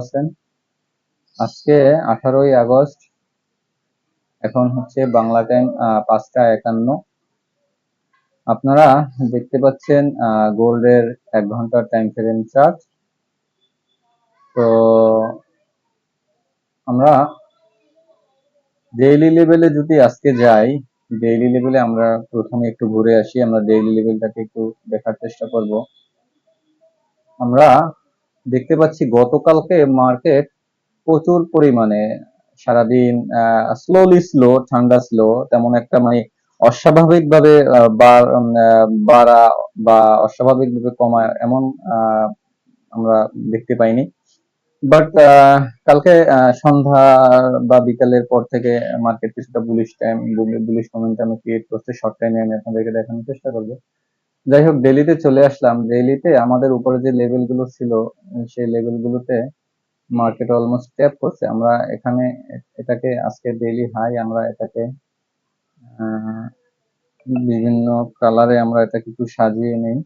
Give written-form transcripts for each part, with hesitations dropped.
আছেন। আজকে 18ই আগস্ট, এখন হচ্ছে বাংলা টাইম 5টা 51। আপনারা দেখতে পাচ্ছেন গোল্ডের 1 ঘন্টার টাইম ফ্রেম চার্ট। তো আমরা ডেইলি লেভেলে যদি আজকে যাই, ডেইলি লেভেলে আমরা প্রথমে একটু ঘুরে আসি। আমরা ডেইলি লেভেলটাকে একটু দেখার চেষ্টা করব। আমরা দেখতে পাচ্ছি গতকালকে মার্কেট প্রচুর পরিমাণে সারাদিন স্লো ঠান্ডা স্লো, তেমন একটা মানে অস্বাভাবিক ভাবে বাড়া বা অস্বাভাবিক ভাবে কমা এমন আমরা দেখতে পাইনি। বাট কালকে সন্ধ্যা বা বিকালের পর থেকে মার্কেট কিছুটা বুলিশ মোমেন্টাম ক্রিয়েট করছে। শর্ট টাইমে আমি আপনাদেরকে দেখানোর চেষ্টা করবো। যাই হোক, ডেলিতে চলে আসলাম। ডেলিতে আমাদের উপরে যে লেভেল গুলো ছিল, সেই লেভেল গুলোতে মার্কেট অলমোস্ট ট্যাপ করছে। আমরা এখানে এটাকে আজকে ডেইলি হাই, আমরা এটাকে বিভিন্ন কালারে আমরা এটাকে একটু সাজিয়ে নেই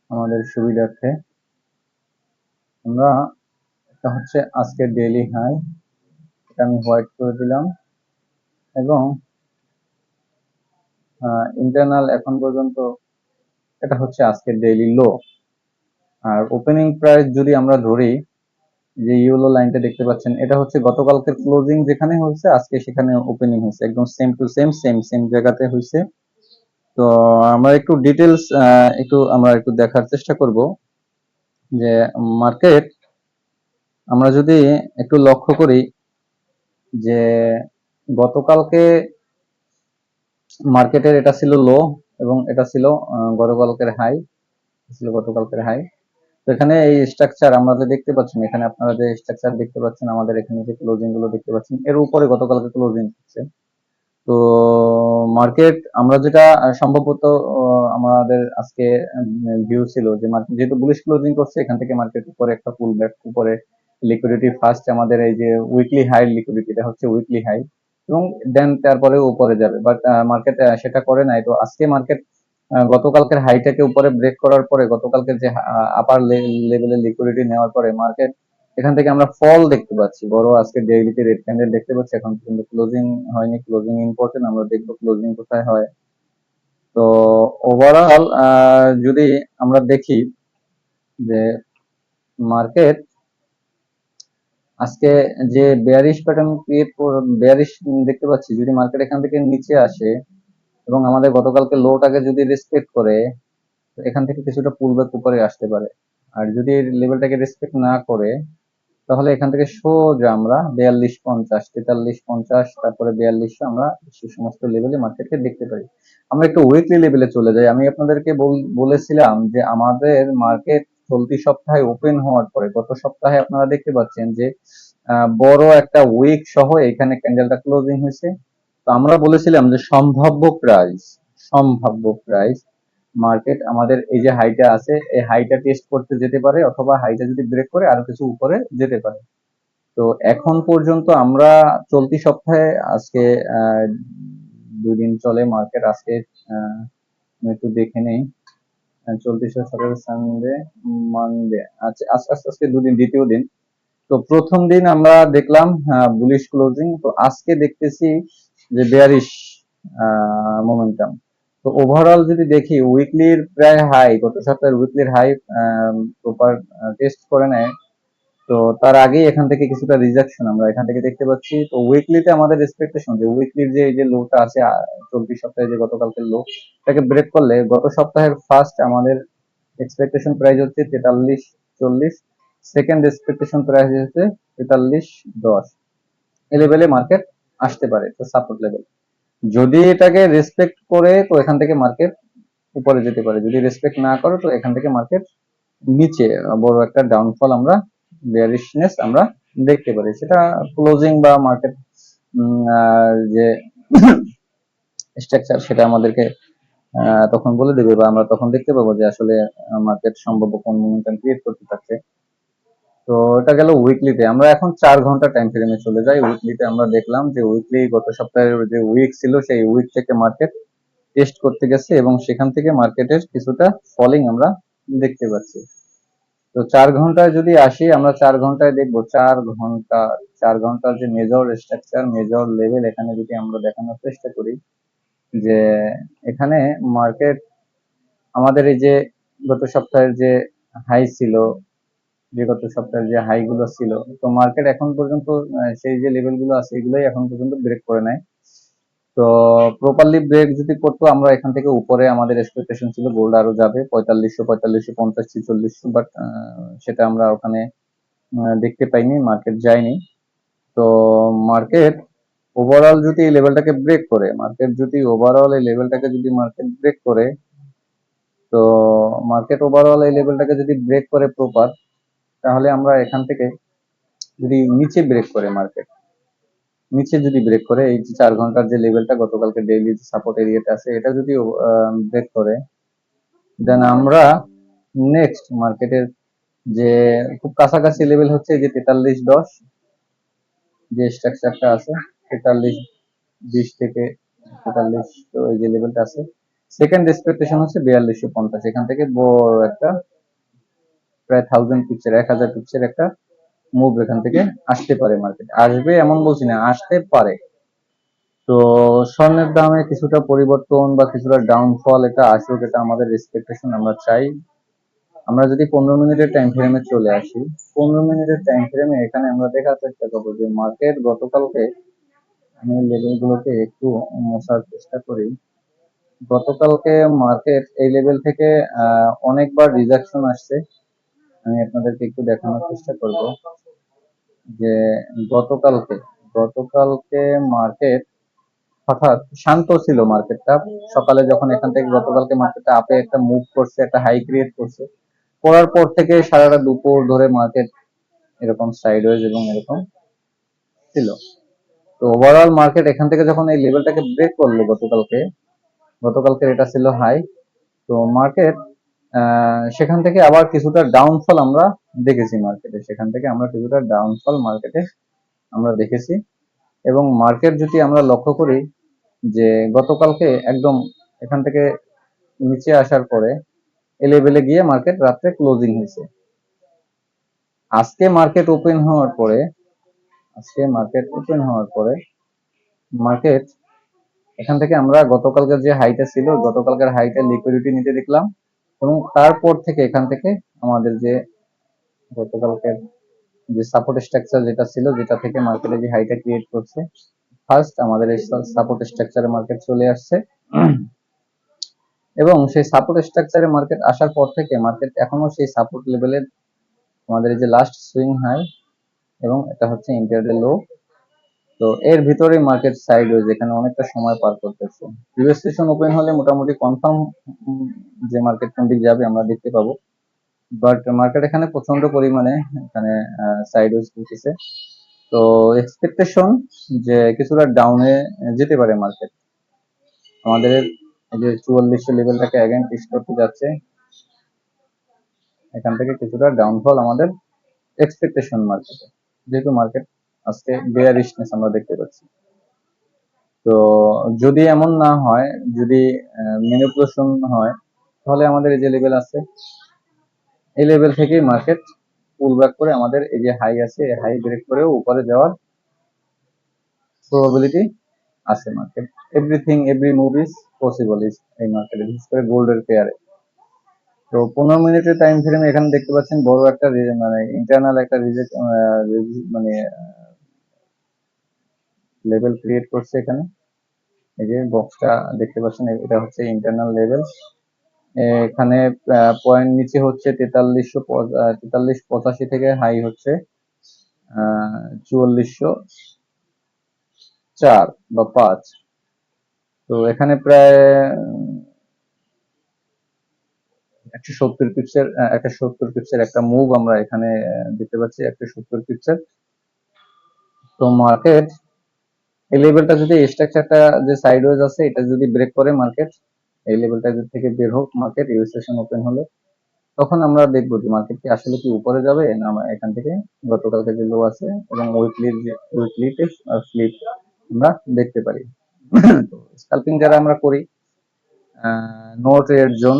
আমাদের সুবিধার্থে। আমরা এটা হচ্ছে আজকে ডেইলি হাই, এটা আমি হোয়াইট করে দিলাম, এবং ইন্টারনাল এখন পর্যন্ত এটা হচ্ছে আজকের ডেইলি লো। আর ওপেনিং প্রাইস যদি আমরা ধরি, যে ইয়েলো লাইনটা দেখতে পাচ্ছেন, এটা হচ্ছে গতকালকের ক্লোজিং যেখানে হয়েছে আজকে সেখানে ওপেনিং হয়েছে, একদম সেম টু সেম জায়গাতে হয়েছে। তো আমরা একটু ডিটেলস একটু দেখার চেষ্টা করব যে মার্কেট আমরা যদি একটু লক্ষ্য করি যে গতকালকে মার্কেটের এটা ছিল লো এবং এটা ছিল গতকালকের হাই। তো এখানে এই স্ট্রাকচার আমরা যে দেখতে পাচ্ছেন, এখানে আপনারা যে স্ট্রাকচার দেখতে পাচ্ছেন, আমাদের এখানে যে ক্লোজিং গুলো দেখতে পাচ্ছেন, এর উপরে গতকালকে ক্লোজিং হচ্ছে। তো মার্কেট আমরা যেটা সম্ভবত আমাদের আজকে ভিউ ছিল যে মার্কেট যেহেতু বুলিশ ক্লোজিং করছে, এখান থেকে মার্কেট উপরে একটা পুল ব্যাক, উপরে লিকুইডিটি ফার্স্ট আমাদের এই যে উইকলি হাই লিকুইডিটি, এটা হচ্ছে উইকলি হাই, এবং দেন তারপরে উপরে যাবে। বাট মার্কেট সেটা করে নাই। তো আজকে মার্কেট গতকালকের হাইটাকে উপরে ব্রেক করার পরে, গতকালকের যে আপার লেভেলের লিকুইডিটি নেওয়ার পরে মার্কেট এখান থেকে আমরা ফল দেখতে পাচ্ছি বড়। আজকে ডেইলিতে রেড ক্যান্ডেল দেখতে পাচ্ছি, এখন কিন্তু ক্লোজিং হয়নি। ক্লোজিং ইম্পর্টেন্ট, আমরা দেখবো ক্লোজিং কোথায় হয়। তো ওভারঅল যদি আমরা দেখি যে মার্কেট আজকে যে বেয়ারিশ প্যাটার্ন বেয়ারিশ দেখতে পাচ্ছি, যদি মার্কেট এখান থেকে নিচে আসে এবং আমাদের গতকালকে লোটাকে যদি রেসপেক্ট করে, এখান থেকে কিছুটা পুলব্যাক উপরে আসতে পারে। আর যদি লেভেলটাকে রেসপেক্ট না করে, তাহলে এখান থেকে সোজা আমরা 4250, 4350, তারপরে 4200 আমরা সে সমস্ত লেভেলে মার্কেটকে দেখতে পারি। আমরা একটু উইকলি লেভেলে চলে যাই। আমি আপনাদেরকে বলেছিলাম যে আমাদের মার্কেট চলতি সপ্তাহে ওপেন হওয়ার পরে, গত সপ্তাহে আপনারা দেখতে পাচ্ছেন যে বড় একটা উইক সহ এখানে ক্যান্ডেলটা ক্লোজিং হয়েছে। তো আমরা বলেছিলাম যে সম্ভাব্য প্রাইস মার্কেট আমাদের এই যে হাইটা আছে, এই হাইটা টেস্ট করতে যেতে পারে, অথবা হাইটা যদি ব্রেক করে আরো কিছু উপরে যেতে পারে। তো এখন পর্যন্ত আমরা চলতি সপ্তাহে আজকে 2 দিন চলে মার্কেট। আজকে আমি একটু দেখে নেই, চলতি সপ্তাহে সানডে মানডে, আচ্ছা আজকে 2 দিন, দ্বিতীয় দিন। তো প্রথম দিন আমরা দেখলাম বুলিশ ক্লোজিং, তো আজকে দেখতেছি যে বেয়ারিশ মোমেন্টাম। তো ওভারঅল যদি দেখি, উইকলির প্রায় হাই, গত সপ্তাহের উইকলির হাই প্রপার টেস্ট করে নেয়। তো তার আগেই এখান থেকে কিছুটা রিজেকশন আমরা এখান থেকে দেখতে পাচ্ছি। তো উইকলিতে আমাদের এক্সপেকটেশন যে উইকলির যে এই যে লোটা আছে চলতি সপ্তাহে যে গতকালকের লো, এটাকে ব্রেক করলে গত সপ্তাহের ফার্স্ট আমাদের এক্সপেকটেশন প্রাইস হচ্ছে 4340, সেকেন্ড এক্সপেকটেশন প্রাইস হচ্ছে 4310। এই লেভেলে মার্কেট আসতে পারে, তো সাপোর্ট লেভেল। যদি এটাকে রেসপেক্ট করে তো এখান থেকে মার্কেট উপরে যেতে পারে, যদি রেসপেক্ট না করে তো এখান থেকে মার্কেট নিচে বড় একটা ডাউনফল, আমরা বেয়ারিশনেস আমরা দেখতে পারি। সেটা ক্লোজিং বা মার্কেট যে স্ট্রাকচার সেটা আমাদেরকে তখন বলে দেবে, বা আমরা তখন দেখতে পাবো যে আসলে মার্কেট সম্ভাব্য কোন মোমেন্টাম ক্রিয়েট করতে থাকছে। তো এটা গেল উইকলিতে। আমরা এখন 4 ঘন্টা টাইম ফ্রেমে চলে যাই। উইকলিতে আমরা দেখলাম যে উইকলি গত সপ্তাহের যে উইক ছিল, সেই উইক থেকে মার্কেট টেস্ট করতে গেছে এবং সেখান থেকে মার্কেটের কিছুটা ফলিং আমরা দেখতে পাচ্ছি। তো 4 ঘন্টায় যদি আসি, আমরা 4 ঘন্টায় দেখবো 4 ঘন্টা, 4 ঘন্টার যে মেজর স্ট্রাকচার, মেজর লেভেল এখানে যদি আমরা দেখানোর চেষ্টা করি, যে এখানে মার্কেট আমাদের এই যে গত সপ্তাহের যে হাই ছিল, যে গত সপ্তাহের যে হাই গুলো ছিল, তো মার্কেট এখন পর্যন্ত সেই যে লেভেল গুলো আছে এগুলোই এখন পর্যন্ত ব্রেক করে নাই। তো প্রপারলি ব্রেক যদি করতো, আমরা এখান থেকে উপরে আমাদের এক্সপেকটেশন ছিল গোল্ড আরো যাবে 4500, 4550, 4600, বাট সেটা আমরা ওখানে দেখতে পাইনি, মার্কেট যায়নি। তো মার্কেট ওভারঅল যদি এই লেভেলটাকে ব্রেক করে, মার্কেট যদি ওভারঅল এই লেভেলটাকে যদি মার্কেট ব্রেক করে, তো মার্কেট ওভারঅল এই লেভেলটাকে যদি ব্রেক করে প্রপার, তাহলে আমরা এখান থেকে যদি নিচে ব্রেক করে, মার্কেট নিচে যদি ব্রেক করে, এই যে 4 ঘন্টার যে লেভেলটা গতকালকে ডেইলি যে সাপোর্ট এরিয়াটা আছে এটা যদি ব্রেক করে, দেন আমরা নেক্সট মার্কেটের যে খুব কাছাকাছি লেভেল হচ্ছে যে 4310, যে স্ট্রাকচারটা আছে 4320 থেকে 43, তো এই যে লেভেলটা আছে, সেকেন্ড এক্সপেকটেশন হচ্ছে 4250। এখান থেকে বড় একটা প্রায় 1000 পিপসের, 1000 পিপসের একটা মুভ এখান থেকে আসতে পারে, মার্কেট আসবে এমন বলছি না, আসতে পারে। তো স্বর্ণের দামে কিছুটা পরিবর্তন বা কিছুটা ডাউনফল এটা আসুক, এটা আমাদের এক্সপেকটেশন, আমরা চাই। আমরা যদি 15 মিনিটের টাইম ফ্রেমে চলে আসি, 15 মিনিটের টাইম ফ্রেমে এখানে আমরা দেখার চেষ্টা করবো যে মার্কেট গতকালকে, আমি লেভেলগুলোকে একটু মোছার চেষ্টা করি। গতকালকে মার্কেট এই লেভেল থেকে অনেকবার রিজেকশন আসছে। আমি আপনাদেরকে একটু দেখানোর চেষ্টা করব যে গতকালকে গতকালকে মার্কেট হঠাৎ শান্ত ছিল মার্কেটটা। সকালে যখন এখান থেকে গতকালকে মার্কেটটা আপে একটা মুভ করছে, একটা হাই ক্রিয়েট করছে, করার পর থেকে সারাটা দুপুর ধরে মার্কেট এরকম সাইডওয়েজ এবং এরকম ছিল। তো ওভারঅল মার্কেট এখান থেকে যখন এই লেভেলটাকে ব্রেক করলো গতকালকে এটা ছিল হাই, তো মার্কেট সেখান থেকে আবার কিছুটা ডাউনফল আমরা দেখেছি মার্কেটে, সেখান থেকে আমরা কিছুটা ডাউনফল মার্কেটে আমরা দেখেছি। এবং মার্কেট যদি আমরা লক্ষ্য করি যে গতকালকে একদম এখান থেকে নিচে আসার পরে এই লেভেলে গিয়ে মার্কেট রাত্রে ক্লোজিং হয়েছে। আজকে মার্কেট ওপেন হওয়ার পরে মার্কেট এখান থেকে আমরা গতকালকের যে হাইটা ছিল, গতকালকের হাইটা লিকুইডিটি নিতে দেখলাম, এবং তারপর থেকে এখান থেকে আমাদের যে গতকালকের যে সাপোর্ট স্ট্রাকচার যেটা ছিল, যেটা থেকে মার্কেটে যে হাইটা ক্রিয়েট করছে, ফার্স্ট আমাদের এই সাপোর্ট স্ট্রাকচারে মার্কেট চলে আসছে, এবং সেই সাপোর্ট স্ট্রাকচারে মার্কেট আসার পর থেকে মার্কেট এখনো সেই সাপোর্ট লেভেলে আমাদের এই যে লাস্ট সুইং হাই এবং এটা হচ্ছে ইন্টারডে লো, তো এর ভিতরে মার্কেট সাইডওয়েজ এখানে অনেকটা সময় পার করতেছে। প্রিভিয়াস সেশন ওপেন হলে মোটামুটি কনফার্ম যে মার্কেট কোন দিক যাবে আমরা দেখতে পাবো, বাট মার্কেট এখানে প্রচন্ড পরিমাণে এখানে সাইডওয়েজ করতেছে। তো এক্সপেকটেশন যে কিছুটা ডাউনে যেতে পারে মার্কেট, আমাদের যে 4400 লেভেলটাকে অ্যাগেন টেস্ট করতে যাচ্ছে, এখান থেকে কিছুটা ডাউনফল আমাদের এক্সপেকটেশন মার্কেটে, যেহেতু মার্কেট আজকে বেয়ারিশনেস আমরা দেখতে পাচ্ছি। তো যদি এমন না হয়, যদি ম্যানিপুলেশন হয়, তাহলে আমাদের এই যে লেভেল আছে, এই লেভেল থেকেই মার্কেট পুল ব্যাক করে আমাদের এই যে হাই আছে, এই হাই ব্রেক করেও উপরে যাওয়ার প্রবাবিলিটি আছে market. Every move is possible is এই মার্কেটে, বিশেষ করে গোল্ডের পেয়ারে। তো 15 মিনিটের টাইম ফ্রেমে এখানে দেখতে পাচ্ছেন বড় একটা মানে ইন্টারনাল একটা মানে লেভেল ক্রিয়েট করছে এখানে। এই যে বক্সটা দেখতে পাচ্ছেন, এটা হচ্ছে ইন্টারনাল লেভেল। এখানে পয়েন্ট নিচে হচ্ছে 4385 থেকে হাই হচ্ছে 4404 বা 5। তো এখানে প্রায় 170 পিপসের একটা মুভ আমরা এখানে দেখতে পাচ্ছি, 170 পিপসের। তো মার্কেট এই লেভেলটা যদি স্ট্রাকচারটা যে সাইডওয়েজ আছে এটা যদি ব্রেক করে মার্কেট এই লেভেলটা থেকে বের হোক মার্কেট ইউ সেশন ওপেন হলে, তখন আমরা দেখবো যে মার্কেট কি আসলে কি উপরে যাবে না এখান থেকে গতকালকে যে লো আছে এবং উইকলিতে স্লিপ আমরা দেখতে পারি। তো স্কাল্পিং যারা আমরা করি, নো ট্রেড জোন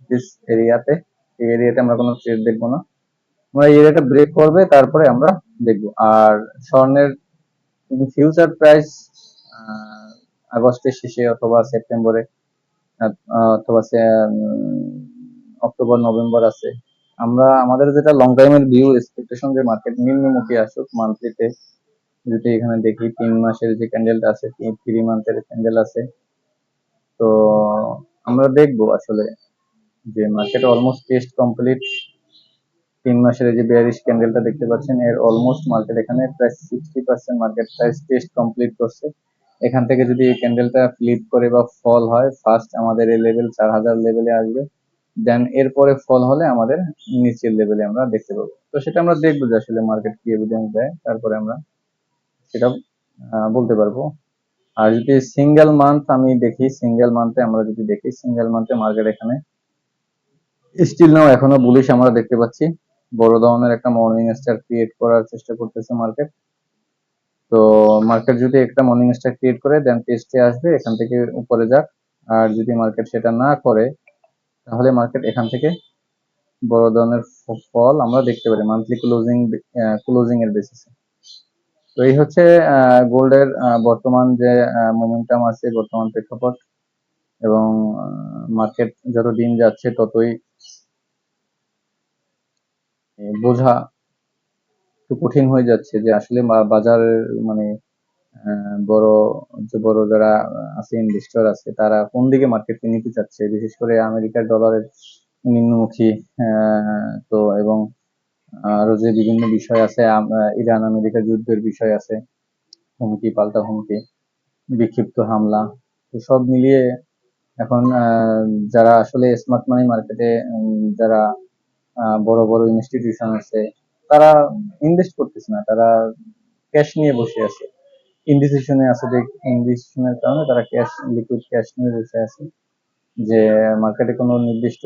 দিস এরিয়াতে, এই এরিয়াতে আমরা কোনো ট্রেড দেখবো না। আমরা এই এরিয়াটা ব্রেক করবে, তারপরে আমরা দেখবো। আর স্বর্ণের ফিউচার প্রাইস আগস্টের শেষে অথবা সেপ্টেম্বরে অথবা অক্টোবর নভেম্বর আছে। আমরা আমাদের যেটা লং টাইমের ভিউ এক্সপেকটেশন যে মার্কেট নিম্নমুখী আসুক মান্থলিতে, যদি এখানে দেখি 3 মাসের যে ক্যান্ডেলটা আছে, 3 মান্থের ক্যান্ডেল আছে। তো আমরা দেখবো আসলে যে মার্কেট অলমোস্ট টেস্ট কমপ্লিট। 3 মাসের যে বেয়ারিশ ক্যান্ডেলটা দেখতে পাচ্ছেন, এর অলমোস্ট মার্কেট এখানে প্রায় 60% মার্কেট প্রাইস টেস্ট কমপ্লিট করছে। এখান থেকে যদি এই ক্যান্ডেলটা ফ্লিপ করে বা ফল হয়, ফার্স্ট আমাদের এই লেভেল 4000 লেভেলে আসবে, দেন এরপরে ফল হলে আমাদের নিচের লেভেলে আমরা দেখতে পাবো। তো সেটা আমরা দেখবো যে আসলে মার্কেট কি এভিডেন্স দেয়, তারপরে আমরা সেটা বলতে পারবো। আর যদি সিঙ্গেল মান্থ আমি দেখি, সিঙ্গেল মান্থে আমরা যদি দেখি, সিঙ্গেল মান্থে মার্কেট এখানে স্টিল নাও এখনো বুলিশ আমরা দেখতে পাচ্ছি। বড় ধরনের একটা মর্নিং স্টার ক্রিয়েট করার চেষ্টা করতেছে মার্কেট। তো মার্কেট যদি একটা মর্নিং স্টার ক্রিয়েট করে দেন টেস্টে আসবে, এখান থেকে উপরে যাক। আর যদি মার্কেট সেটা না করে, তাহলে মার্কেট এখান থেকে বড় ধরনের ফল আমরা দেখতে পারি মান্থলি ক্লোজিং এর বেসিসে। তো এই হচ্ছে গোল্ডের বর্তমান যে মোমেন্টাম আছে, বর্তমান প্রেক্ষাপট। এবং মার্কেট যত দিন যাচ্ছে ততই বোঝা একটু কঠিন হয়ে যাচ্ছে যে আসলে বাজারের মানে বড় যারা আছে, ইনভেস্টর আছে, তারা কোন দিকে মার্কেটকে নিতে চাচ্ছে। বিশেষ করে আমেরিকার ডলারের নিম্নমুখী, তো এবং আরো যে বিভিন্ন বিষয় আছে, ইরান আমেরিকা যুদ্ধের বিষয় আছে, হুমকি পাল্টা হুমকি, বিক্ষিপ্ত হামলা, তো সব মিলিয়ে এখন যারা আসলে স্মার্ট মানি মার্কেটে, যারা বড় বড় ইনস্টিটিউশন আছে, তারা ইনভেস্ট করতেছে না, তারা ক্যাশ নিয়ে বসে আছে। ইনডিসিশনে আছে, যে ইনডিসিশনের কারণে তারা লিকুইড ক্যাশ নিয়ে বসে আছে, যে মার্কেটে কোনো নির্দিষ্ট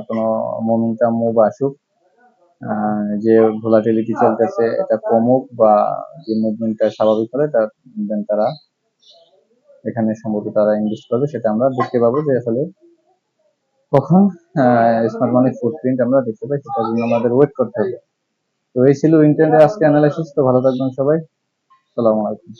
কোনো মোমেন্টাম মুভ আসুক, যে ভোলাটিলিটি চলতেছে এটা কমুক, বা যে মুভমেন্টটা স্বাভাবিক হলে দেন তারা এখানে সম্ভবত তারা ইনভেস্ট করবে। সেটা আমরা দেখতে পাবো যে আসলে কখন স্মার্ট মানি ফুটপ্রিন্ট আমরা দেখতে পাই, সেটার জন্য আমাদের ওয়েট করতে হবে। তো এই ছিল ইন্টারনেটের আজকে অ্যানালাইসিস। তো ভালো থাকবেন সবাই, আসসালামু আলাইকুম।